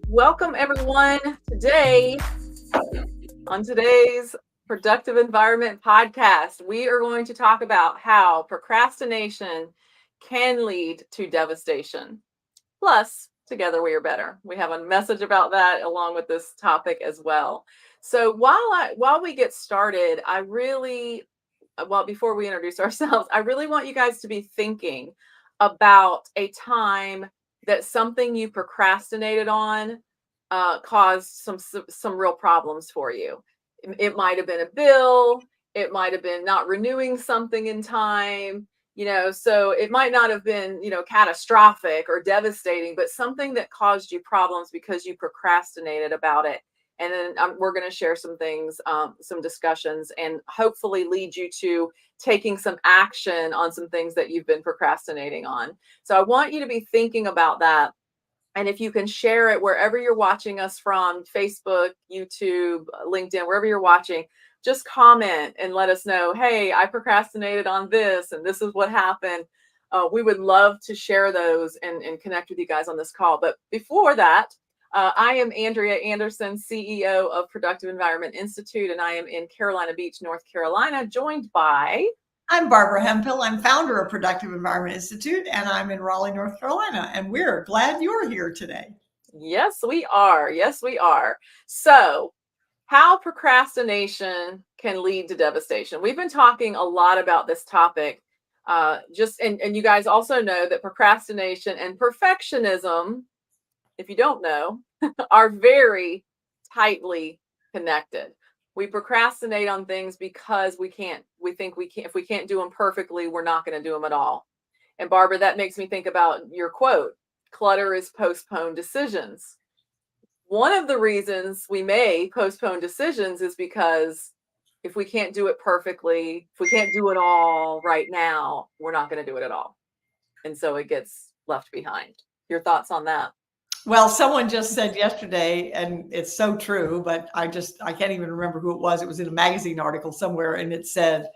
Welcome everyone. On today's Productive Environment podcast, we are going to talk about how procrastination can lead to devastation. Plus, together we are better. We have a message about that along with this topic as well. So while we get started, before we introduce ourselves, I really want you guys to be thinking about a time that something you procrastinated on caused some real problems for you. It might have been a bill. It might have been not renewing something in time. So it might not have been, catastrophic or devastating, but something that caused you problems because you procrastinated about it. And then we're going to share some things, some discussions, and hopefully lead you to taking some action on some things that you've been procrastinating on. So I want you to be thinking about that. And if you can share it wherever you're watching us from, Facebook, YouTube, LinkedIn, wherever you're watching, just comment and let us know, hey, I procrastinated on this and this is what happened. We would love to share those and connect with you guys on this call. But before that, I am Andrea Anderson, CEO of Productive Environment Institute, and I am in Carolina Beach, North Carolina, joined by... I'm Barbara Hemphill. I'm founder of Productive Environment Institute, and I'm in Raleigh, North Carolina. And we're glad you're here today. Yes, we are. Yes, we are. So, how procrastination can lead to devastation. We've been talking a lot about this topic. And you guys also know that procrastination and perfectionism, if you don't know, are very tightly connected. We procrastinate on things because we think if we can't do them perfectly, we're not going to do them at all. And Barbara, that makes me think about your quote, clutter is postponed decisions. One of the reasons we may postpone decisions is because if we can't do it perfectly, if we can't do it all right now, we're not going to do it at all. And so it gets left behind. Your thoughts on that? Well, someone just said yesterday, and it's so true, but I can't even remember who it was. It was in a magazine article somewhere, and it said,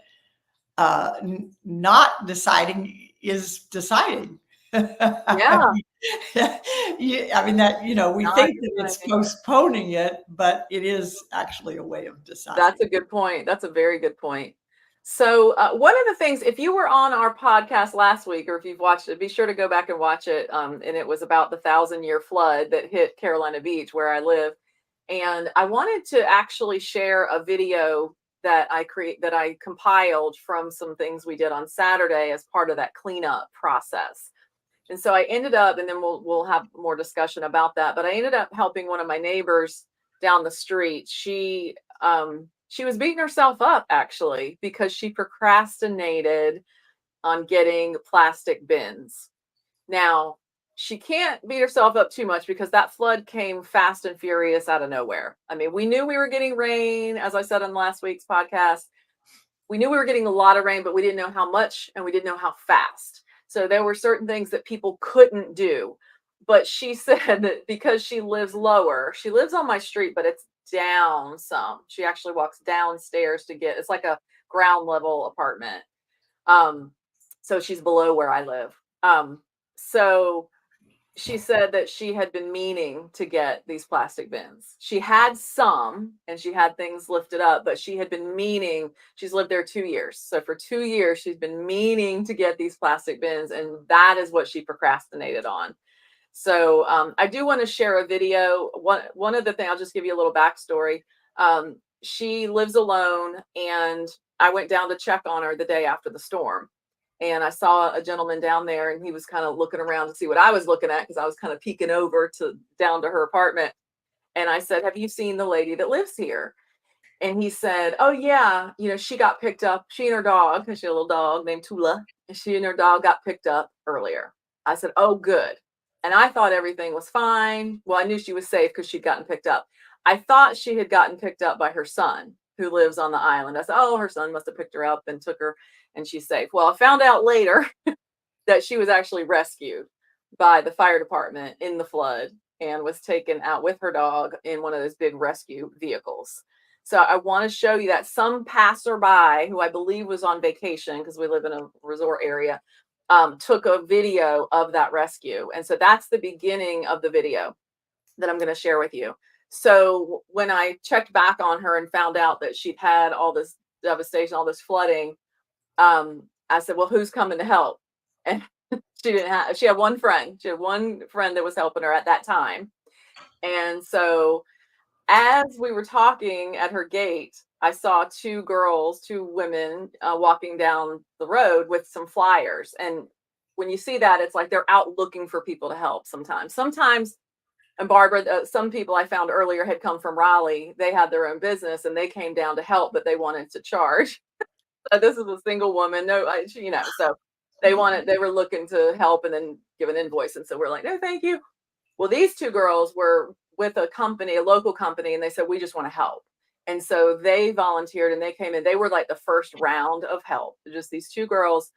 not deciding is deciding. Yeah. I mean, that, we think that it's postponing it, but it is actually a way of deciding. That's a good point. That's a very good point. So one of the things, if you were on our podcast last week, or if you've watched it, be sure to go back and watch it. And it was about the 1,000-year flood that hit Carolina Beach, where I live. And I wanted to actually share a video that I compiled from some things we did on Saturday as part of that cleanup process. And so I ended up, and then we'll have more discussion about that. But I ended up helping one of my neighbors down the street. She was beating herself up actually because she procrastinated on getting plastic bins. Now, she can't beat herself up too much because that flood came fast and furious out of nowhere. I mean, we knew we were getting rain, as I said on last week's podcast. We knew we were getting a lot of rain, but we didn't know how much and we didn't know how fast. So there were certain things that people couldn't do. But she said that because she lives lower, she lives on my street, but it's down some. She actually walks downstairs it's like a ground level apartment. So she's below where I live. So she said that she had been meaning to get these plastic bins. She had some and she had things lifted up, but she had been meaning, she's lived there 2 years. So for 2 years, she's been meaning to get these plastic bins, and that is what she procrastinated on. So I do want to share a video. One of the things, I'll just give you a little backstory. She lives alone, and I went down to check on her the day after the storm. And I saw a gentleman down there, and he was kind of looking around to see what I was looking at because I was kind of peeking over down to her apartment. And I said, have you seen the lady that lives here? And he said, oh, yeah, she got picked up. She and her dog, and she had a little dog named Tula, and she and her dog got picked up earlier. I said, oh, good. And I thought everything was fine. Well, I knew she was safe because she'd gotten picked up. I thought she had gotten picked up by her son, who lives on the island. I said, oh, her son must have picked her up and took her, and she's safe. Well, I found out later that she was actually rescued by the fire department in the flood and was taken out with her dog in one of those big rescue vehicles. So I want to show you that some passerby, who I believe was on vacation because we live in a resort area, took a video of that rescue. And so that's the beginning of the video. that I'm going to share with you. So when I checked back on her and found out that she'd had all this devastation, all this flooding, I said, well, who's coming to help? And she had one friend. She had one friend that was helping her at that time. And so as we were talking at her gate, I saw two women walking down the road with some flyers. And when you see that, it's like they're out looking for people to help sometimes. And Barbara, some people I found earlier had come from Raleigh. They had their own business and they came down to help, but they wanted to charge. This is a single woman. No, so they were looking to help and then give an invoice. And so we're like, no, thank you. Well, these two girls were with a local company, and they said, we just want to help. And so they volunteered and they came in. They were like the first round of help, just these two girls.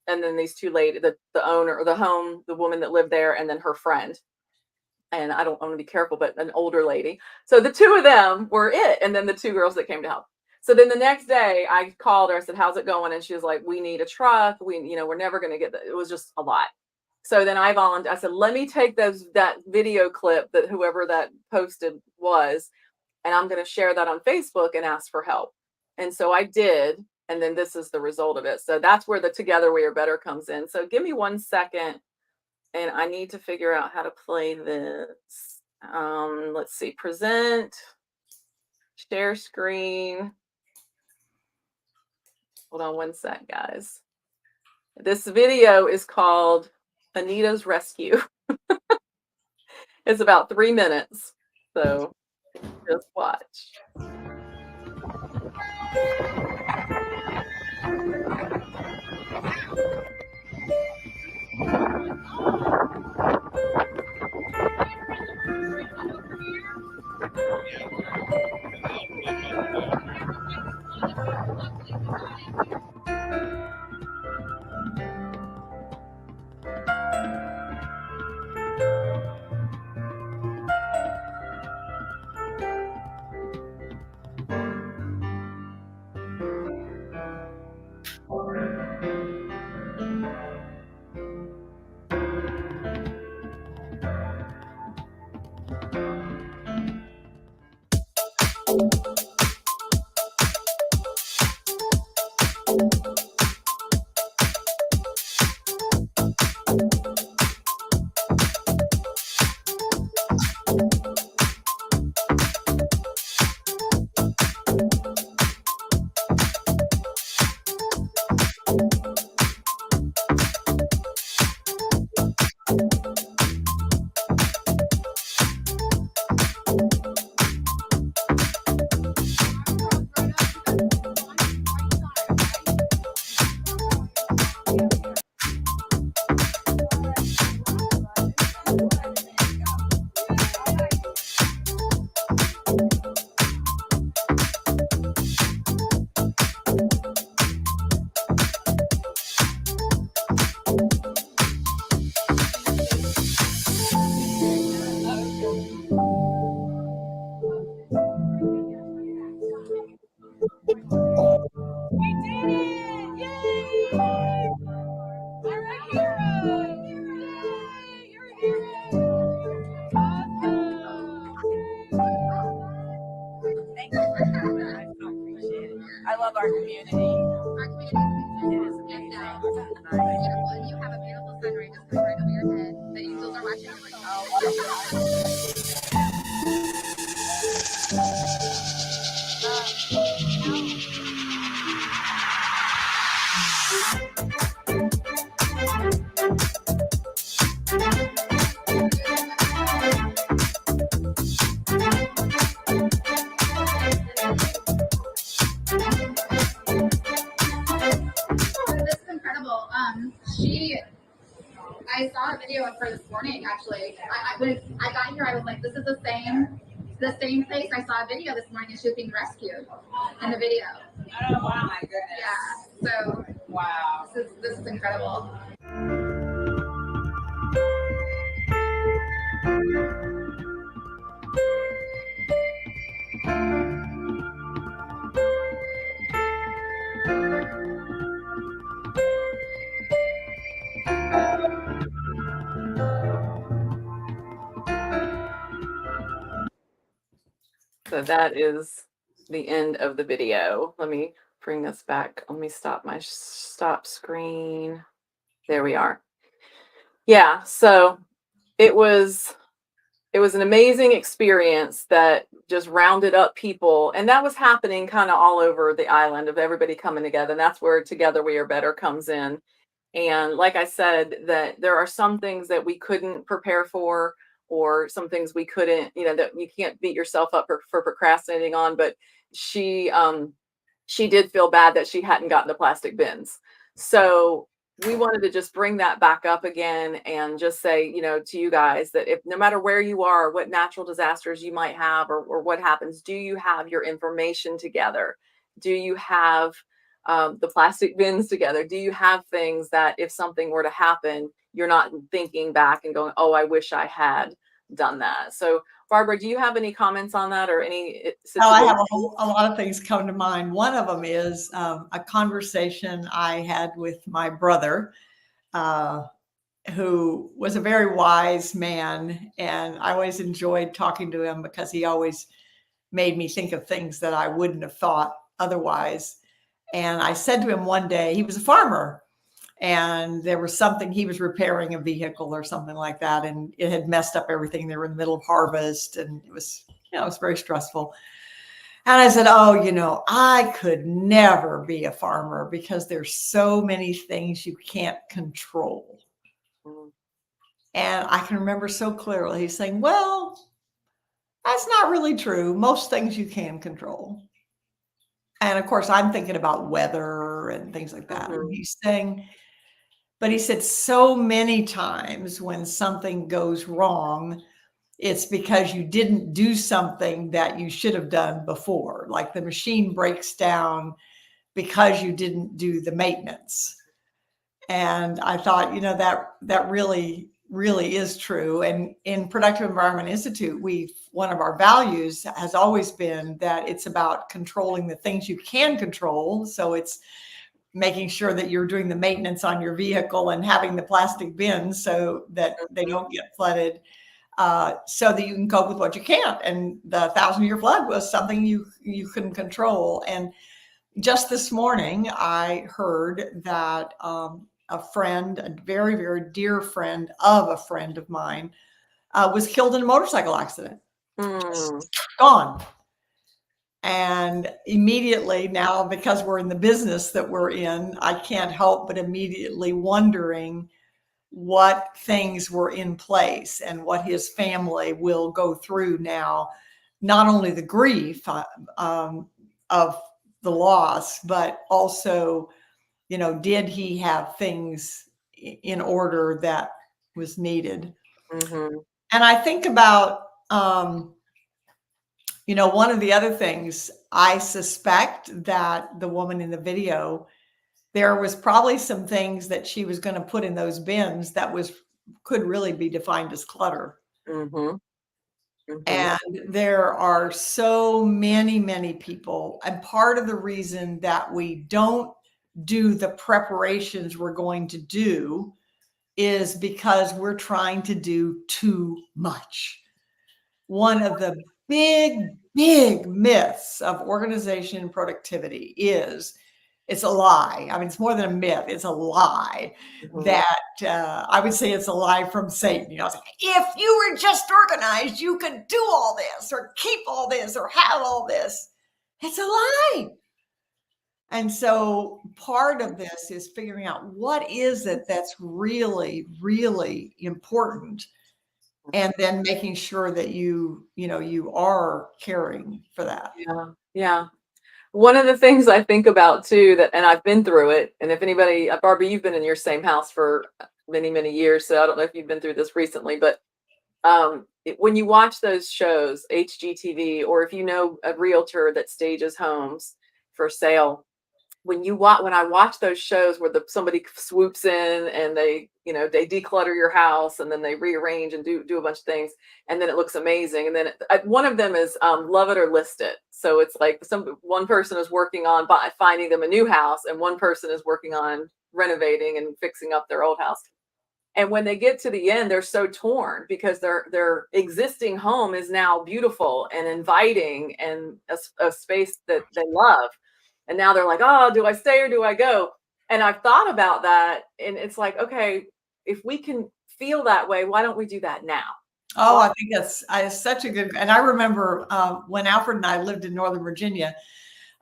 And then these two ladies, the owner of the home, the woman that lived there, and then her friend. And I don't want to be careful, but an older lady. So the two of them were it. And then the two girls that came to help. So then the next day I called her, I said, how's it going? And she was like, we need a truck. We're never going to get that. It was just a lot. So then I said, let me take that video clip that whoever that posted was, and I'm going to share that on Facebook and ask for help. And so I did. And then this is the result of it. So that's where the Together We Are Better comes in. So give me 1 second. And I need to figure out how to play this. Let's see, present, share screen. Hold on 1 sec, guys. This video is called Anita's Rescue. It's about 3 minutes. So just watch. I love our community. Our community is amazing. And you have a beautiful sun right just right over your head. The angels are watching over you. This is incredible. I saw a video of her this morning. Actually, when I got here, I was like, "This is the same place I saw a video this morning, and she was being rescued in the video." Oh, wow, my goodness. Yeah. So wow, this is incredible. So that is the end of the video. Let me bring this back. Let me stop my stop screen. There we are. Yeah, so it was an amazing experience that just rounded up people, and that was happening kind of all over the island of everybody coming together, and that's where Together We Are Better comes in. And like I said, that there are some things that we couldn't prepare for, or some things we couldn't, that you can't beat yourself up for procrastinating on. But she did feel bad that she hadn't gotten the plastic bins. So we wanted to just bring that back up again and just say, to you guys, that if no matter where you are, what natural disasters you might have, or what happens, do you have your information together? Do you have the plastic bins together? Do you have things that if something were to happen, you're not thinking back and going, oh, I wish I had done that? So Barbara, do you have any comments on that, or any situation? Oh, I have a lot of things come to mind. One of them is a conversation I had with my brother, who was a very wise man. And I always enjoyed talking to him because he always made me think of things that I wouldn't have thought otherwise. And I said to him one day, he was a farmer, and there was something, he was repairing a vehicle or something like that, and it had messed up everything. They were in the middle of harvest, and it was very stressful. And I said, oh, I could never be a farmer because there's so many things you can't control. And I can remember so clearly he's saying, well, that's not really true. Most things you can control. And of course, I'm thinking about weather and things like that. And he's saying, but he said, so many times when something goes wrong, it's because you didn't do something that you should have done before. Like the machine breaks down because you didn't do the maintenance. And I thought, that really, really is true. And in Productive Environment Institute, one of our values has always been that it's about controlling the things you can control. So it's making sure that you're doing the maintenance on your vehicle and having the plastic bins so that they don't get flooded, so that you can cope with what you can't. And the 1,000-year flood was something you couldn't control. And just this morning, I heard that a friend, a very, very dear friend of a friend of mine, was killed in a motorcycle accident. Gone. And immediately now, because we're in the business that we're in, I can't help but immediately wondering what things were in place and what his family will go through now. Not only the grief of the loss, but also, did he have things in order that was needed? And I think about, one of the other things, I suspect that the woman in the video, there was probably some things that she was going to put in those bins that could really be defined as clutter. And there are so many, many people. And part of the reason that we don't do the preparations we're going to do is because we're trying to do too much. One of the big, big myths of organization and productivity is, it's a lie. I mean, it's more than a myth. It's a lie that I would say it's a lie from Satan. It's like, if you were just organized, you could do all this or keep all this or have all this. It's a lie. And so part of this is figuring out what is it that's really, really important, and then making sure that you are caring for that. Yeah. One of the things I think about too, and I've been through it, and if anybody, Barbie, you've been in your same house for many, many years, so I don't know if you've been through this recently, but when you watch those shows, HGTV, or if you know a realtor that stages homes for sale, when I watch those shows where somebody swoops in and they declutter your house and then they rearrange and do a bunch of things, and then it looks amazing. And then one of them is Love It or List It. So it's like one person is working on finding them a new house, and one person is working on renovating and fixing up their old house. And when they get to the end, they're so torn because their existing home is now beautiful and inviting and a space that they love. And now they're like, oh, do I stay or do I go? And I've thought about that. And it's like, okay, if we can feel that way, why don't we do that now? Oh, I think that's such a good, and I remember when Alfred and I lived in Northern Virginia,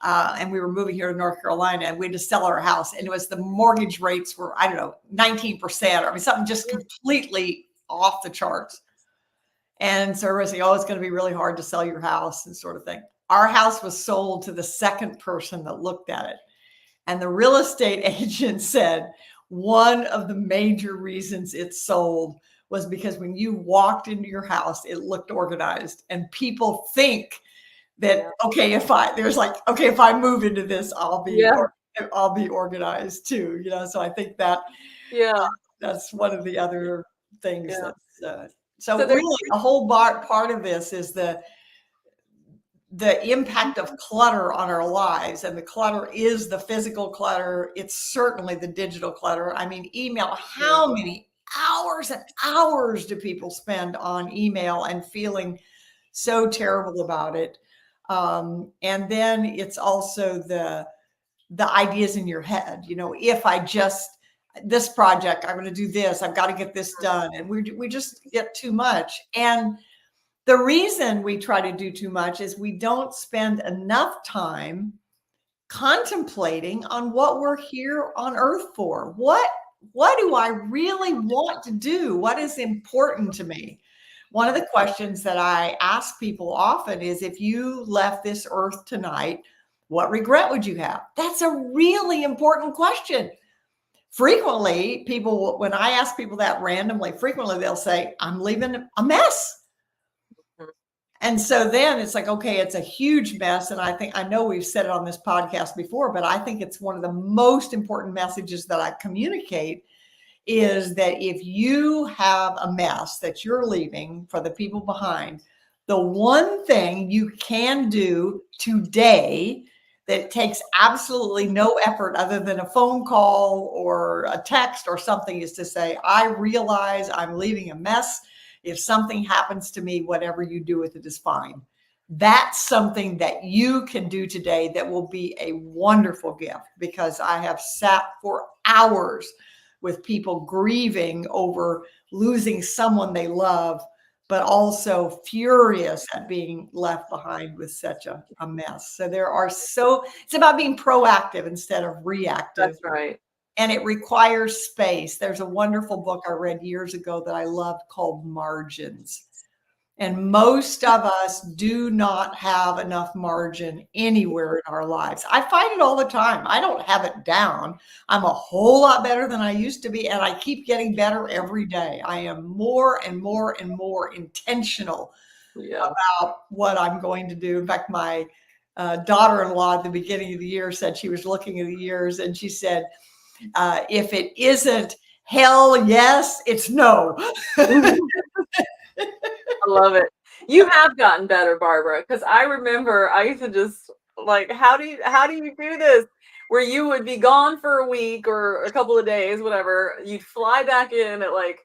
and we were moving here to North Carolina, and we had to sell our house, and it was the mortgage rates were, I don't know, 19%, or I mean, something just completely off the charts. And so everybody said, oh, it's going to be really hard to sell your house and sort of thing. Our house was sold to the second person that looked at it. And the real estate agent said one of the major reasons it sold was because when you walked into your house, it looked organized, and people think that, okay, if I move into this, I'll be organized too, so I think that that's one of the other things that's so really a whole part of this is the impact of clutter on our lives. And the clutter is the physical clutter. It's certainly the digital clutter. I mean, email, how many hours and hours do people spend on email and feeling so terrible about it? And then it's also the ideas in your head, if I just, this project, I'm going to do this, I've got to get this done. And we just get too much. And the reason we try to do too much is we don't spend enough time contemplating on what we're here on earth for. What do I really want to do? What is important to me? One of the questions that I ask people often is, if you left this earth tonight, what regret would you have? That's a really important question. Frequently, people, when I ask people that randomly, frequently they'll say, I'm leaving a mess. And so then it's like, okay, it's a huge mess. And I know we've said it on this podcast before, but I think it's one of the most important messages that I communicate is that if you have a mess that you're leaving for the people behind, the one thing you can do today that takes absolutely no effort other than a phone call or a text or something is to say, I realize I'm leaving a mess. If something happens to me, whatever you do with it is fine. That's something that you can do today that will be a wonderful gift, because I have sat for hours with people grieving over losing someone they love, but also furious at being left behind with such a mess. So it's about being proactive instead of reactive. That's right. And it requires space. There's a wonderful book I read years ago that I loved called Margins. And most of us do not have enough margin anywhere in our lives. I find it all the time. I don't have it down. I'm a whole lot better than I used to be, and I keep getting better every day. I am more and more and more intentional about what I'm going to do. In fact, my daughter-in-law at the beginning of the year said, she was looking at the years, and she said, if it isn't hell yes, it's no. I love it. You have gotten better, Barbara, because I remember I used to just like, how do you do this? Where you would be gone for a week or a couple of days, whatever. You'd fly back in at like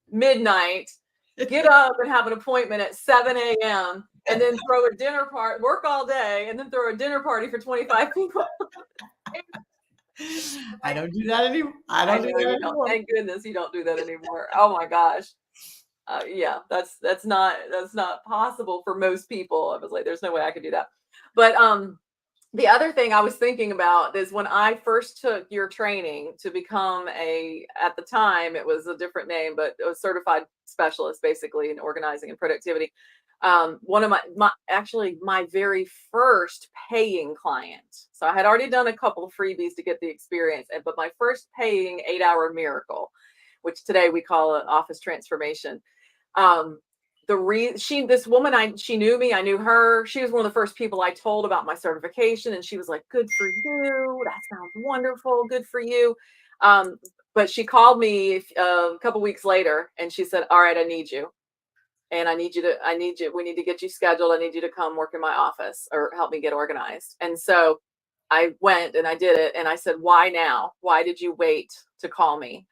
midnight, get up and have an appointment at 7 a.m. and then throw a dinner party, work all day, and then throw a dinner party for 25 people. I don't do that anymore. I don't do that anymore. Thank goodness you don't do that anymore. Oh my gosh. Yeah, that's not possible for most people. I was like, there's no way I could do that. But the other thing I was thinking about is when I first took your training to become at the time it was a different name, but it was certified specialist basically in organizing and productivity. One of my very first paying client. So I had already done a couple of freebies to get the experience, but my first paying 8-hour miracle, which today we call an office transformation. This woman, she knew me, I knew her. She was one of the first people I told about my certification, and she was like, good for you. That sounds wonderful. Good for you. But she called me a couple weeks later and she said, all right, I need you. And we need to get you scheduled. I need you to come work in my office or help me get organized. And so I went and I did it. And I said, why now? Why did you wait to call me?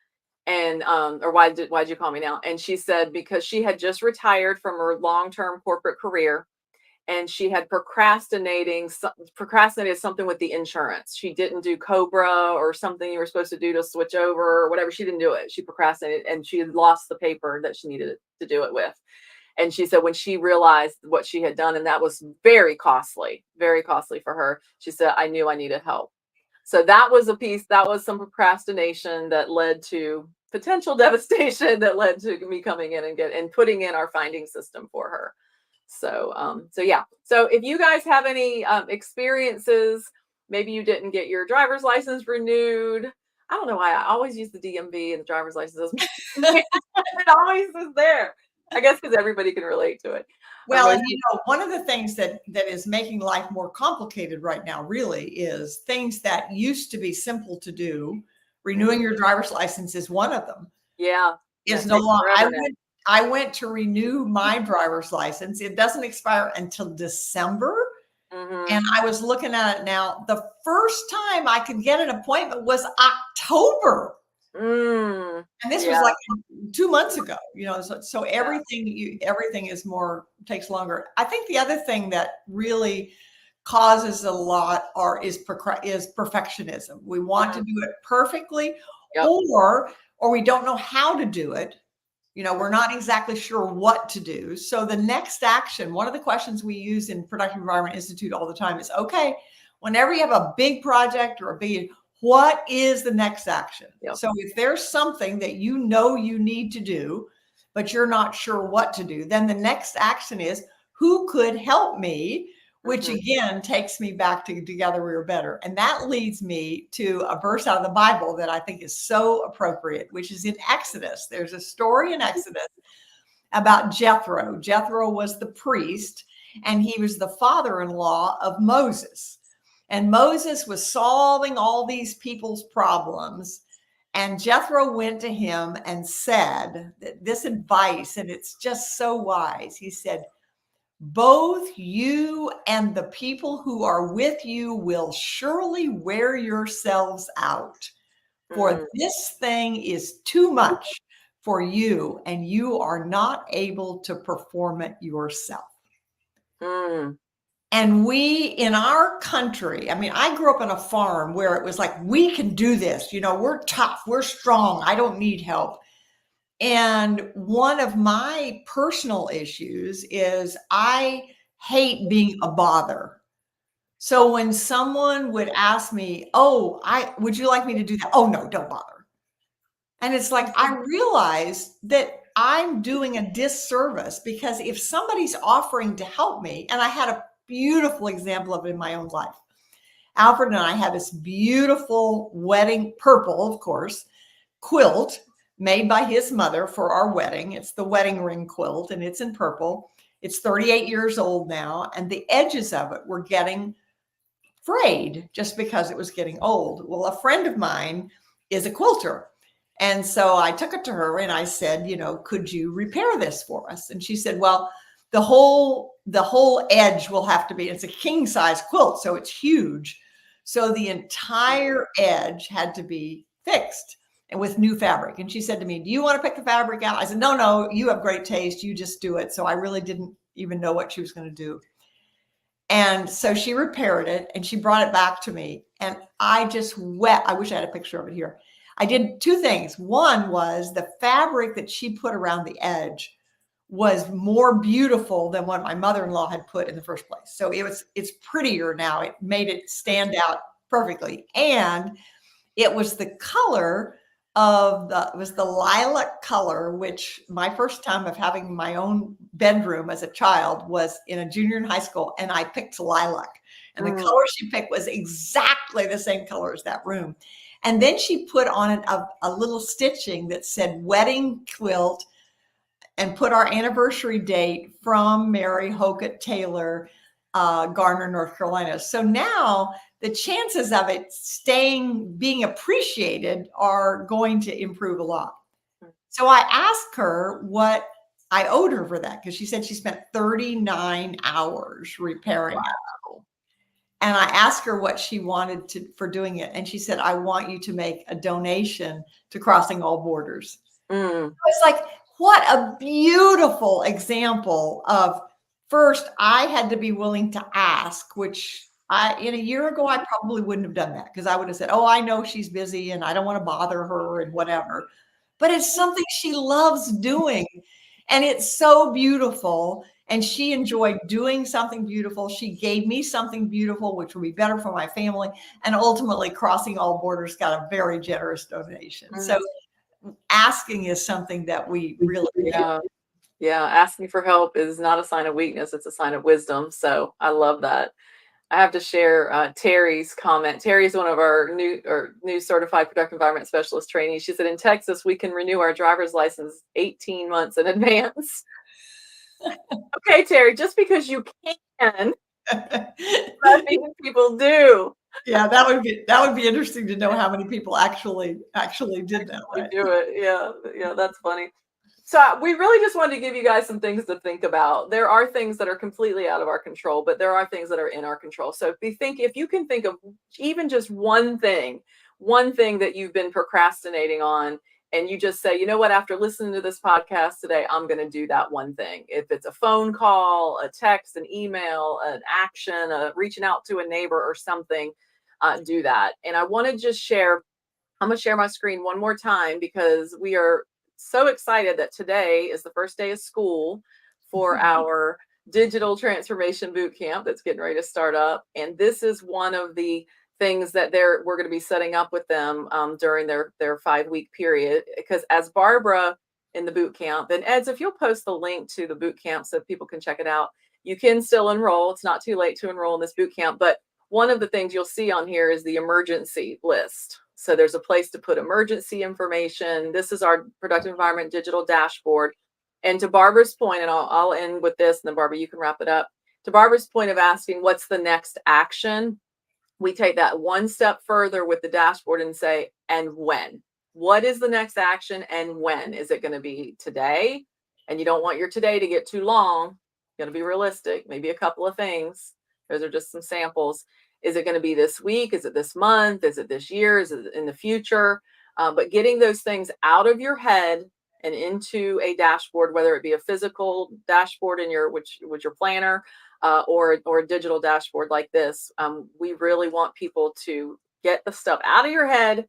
And or why'd you call me now? And she said because she had just retired from her long-term corporate career, and she had procrastinated something with the insurance. She didn't do Cobra or something you were supposed to do to switch over or whatever. She didn't do it. She procrastinated, and she had lost the paper that she needed to do it with. And she said when she realized what she had done, and that was very costly for her, she said, I knew I needed help. So that was a piece, that was some procrastination that led to potential devastation, that led to me coming in and putting in our finding system for her. So, yeah. So if you guys have any experiences, maybe you didn't get your driver's license renewed. I don't know why I always use the DMV and the driver's license. It always is there. I guess because everybody can relate to it. Well, and one of the things that is making life more complicated right now really is things that used to be simple to do. Renewing your driver's license is one of them. Yeah. Is no longer. I went to renew my driver's license. It doesn't expire until December. And I was looking at it now. The first time I could get an appointment was October. And this was like 2 months ago, so everything is takes longer. I think the other thing that really causes a lot is perfectionism. We want to do it perfectly, or we don't know how to do it. We're not exactly sure what to do. So the next action, one of the questions we use in Productive Environment Institute all the time is, okay, whenever you have a big project or what is the next action? So if there's something that you need to do, but you're not sure what to do, then the next action is, who could help me? Which again takes me back to Together We Are Better. And that leads me to a verse out of the Bible that I think is so appropriate, which is in Exodus. There's a story in Exodus about Jethro. Jethro was the priest, and he was the father-in-law of Moses. And Moses was solving all these people's problems. And Jethro went to him and said this advice, and it's just so wise. He said, both you and the people who are with you will surely wear yourselves out, for this thing is too much for you, and you are not able to perform it yourself. And we, in our country, I grew up on a farm where it was like, we can do this. We're tough, we're strong, I don't need help. And one of my personal issues is I hate being a bother. So when someone would ask me, would you like me to do that? Oh, no, don't bother. And it's like, I realize that I'm doing a disservice, because if somebody's offering to help me, and I had a beautiful example of it in my own life. Alfred and I had this beautiful wedding, purple, of course, quilt made by his mother for our wedding. It's the wedding ring quilt, and it's in purple. It's 38 years old now, and the edges of it were getting frayed just because it was getting old. Well, a friend of mine is a quilter. And so I took it to her and I said, could you repair this for us? And she said, well, the whole edge will have to be, it's a king size quilt, so it's huge. So the entire edge had to be fixed, and with new fabric. And she said to me, do you want to pick the fabric out? I said, no, you have great taste. You just do it. So I really didn't even know what she was going to do. And so she repaired it and she brought it back to me. And I just wept. I wish I had a picture of it here. I did two things. One was the fabric that she put around the edge was more beautiful than what my mother-in-law had put in the first place. So it's prettier now. It made it stand out perfectly. And it was the color it was the lilac color, which my first time of having my own bedroom as a child was in a junior in high school, and I picked lilac. And the color she picked was exactly the same color as that room. And then she put on it a little stitching that said wedding quilt, and put our anniversary date from Mary Hokett Taylor, Garner, North Carolina. So now the chances of it being appreciated are going to improve a lot. So I asked her what I owed her for that, because she said she spent 39 hours repairing it. And I asked her what she wanted for doing it. And she said, I want you to make a donation to Crossing All Borders. Mm. It's like, what a beautiful example of, first, I had to be willing to ask, which in a year ago, I probably wouldn't have done that, because I would have said, oh, I know she's busy and I don't want to bother her and whatever. But it's something she loves doing. And it's so beautiful. And she enjoyed doing something beautiful. She gave me something beautiful, which would be better for my family. And ultimately, Crossing All Borders got a very generous donation. Mm. So asking is something that we really do. Yeah. Asking for help is not a sign of weakness. It's a sign of wisdom. So I love that. I have to share Terry's comment. Terry's one of our new certified productive environment specialist trainees. She said, in Texas, we can renew our driver's license 18 months in advance. Okay, Terry, just because you can, that means people do. Yeah, that would be interesting to know how many people actually did that. Right? Do it. Yeah, that's funny. So we really just wanted to give you guys some things to think about. There are things that are completely out of our control, but there are things that are in our control. So if you can think of even just one thing that you've been procrastinating on, and you just say, you know what, after listening to this podcast today, I'm going to do that one thing. If it's a phone call, a text, an email, an action, reaching out to a neighbor or something, do that. And I want to just share, I'm going to share my screen one more time, because we are so excited that today is the first day of school for our digital transformation boot camp that's getting ready to start up. And this is one of the things that we're going to be setting up with them during their 5-week period. Because as Barbara in the boot camp, and Eds, if you'll post the link to the boot camp so people can check it out, you can still enroll. It's not too late to enroll in this boot camp. But one of the things you'll see on here is the emergency list. So there's a place to put emergency information. This is our productive environment digital dashboard. And to Barbara's point, and I'll end with this, and then Barbara, you can wrap it up. To Barbara's point of asking, what's the next action? We take that one step further with the dashboard and say, and when? What is the next action, and when? Is it going to be today? And you don't want your today to get too long. You're going to be realistic, maybe a couple of things. Those are just some samples. Is it going to be this week? Is it this month? Is it this year? Is it in the future? But getting those things out of your head and into a dashboard, whether it be a physical dashboard in your with your planner or a digital dashboard like this, we really want people to get the stuff out of your head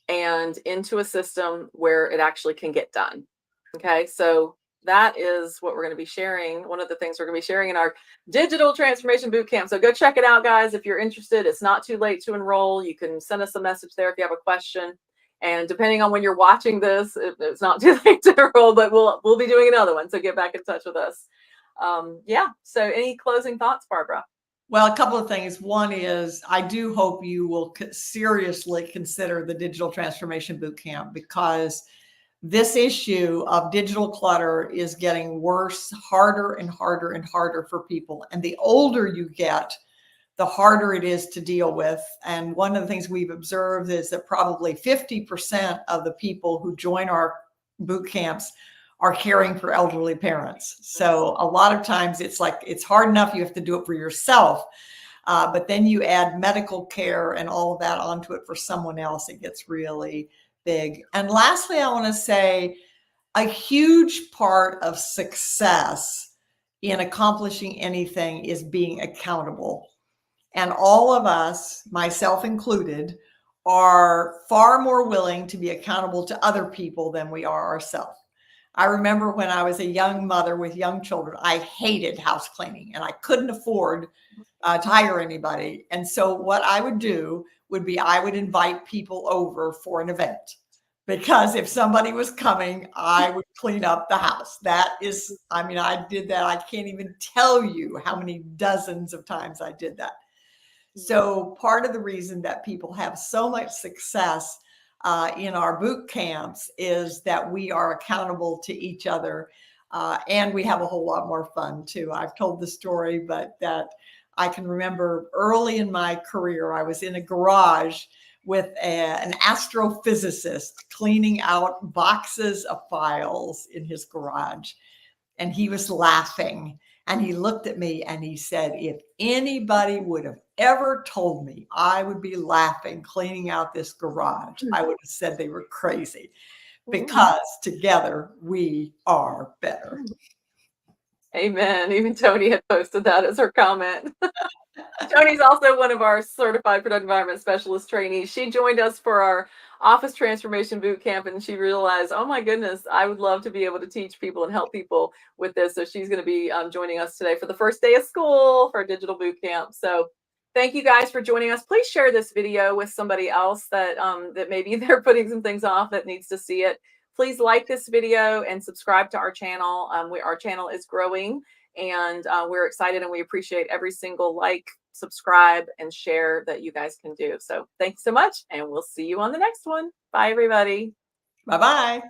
and into a system where it actually can get done. Okay, so that is what we're going to be sharing. One of the things we're going to be sharing in our digital transformation bootcamp. So go check it out, guys. If you're interested, it's not too late to enroll. You can send us a message there if you have a question. And depending on when you're watching this, it's not too late to enroll, but we'll be doing another one. So get back in touch with us. Yeah. So any closing thoughts, Barbara? Well, a couple of things. One is, I do hope you will seriously consider the Digital Transformation Bootcamp, because this issue of digital clutter is getting worse, harder and harder and harder for people. And the older you get, the harder it is to deal with. And one of the things we've observed is that probably 50% of the people who join our boot camps are caring for elderly parents. So a lot of times it's like, it's hard enough, you have to do it for yourself. But then you add medical care and all of that onto it for someone else, it gets really big. And lastly, I want to say a huge part of success in accomplishing anything is being accountable. And all of us, myself included, are far more willing to be accountable to other people than we are ourselves. I remember when I was a young mother with young children, I hated house cleaning and I couldn't afford to hire anybody. And so what I would do would be, I would invite people over for an event, because if somebody was coming, I would clean up the house. That is, I mean, I did that. I can't even tell you how many dozens of times I did that. So part of the reason that people have so much success in our boot camps is that we are accountable to each other, and we have a whole lot more fun too. I've told the story, but that I can remember early in my career, I was in a garage with an astrophysicist cleaning out boxes of files in his garage, and he was laughing. And he looked at me and he said, if anybody would have ever told me I would be laughing cleaning out this garage, I would have said they were crazy, because together we are better. Amen. Even Tony had posted that as her comment. Tony's also one of our certified productive environment specialist trainees. She joined us for our office transformation boot camp, and she realized, oh my goodness, I would love to be able to teach people and help people with this. So she's going to be joining us today for the first day of school for a digital boot camp. So thank you guys for joining us. Please share this video with somebody else that that maybe they're putting some things off that needs to see it. Please like this video and subscribe to our channel. Our channel is growing, and we're excited, and we appreciate every single like, subscribe, and share that you guys can do. So thanks so much, and we'll see you on the next one. Bye, everybody. Bye-bye.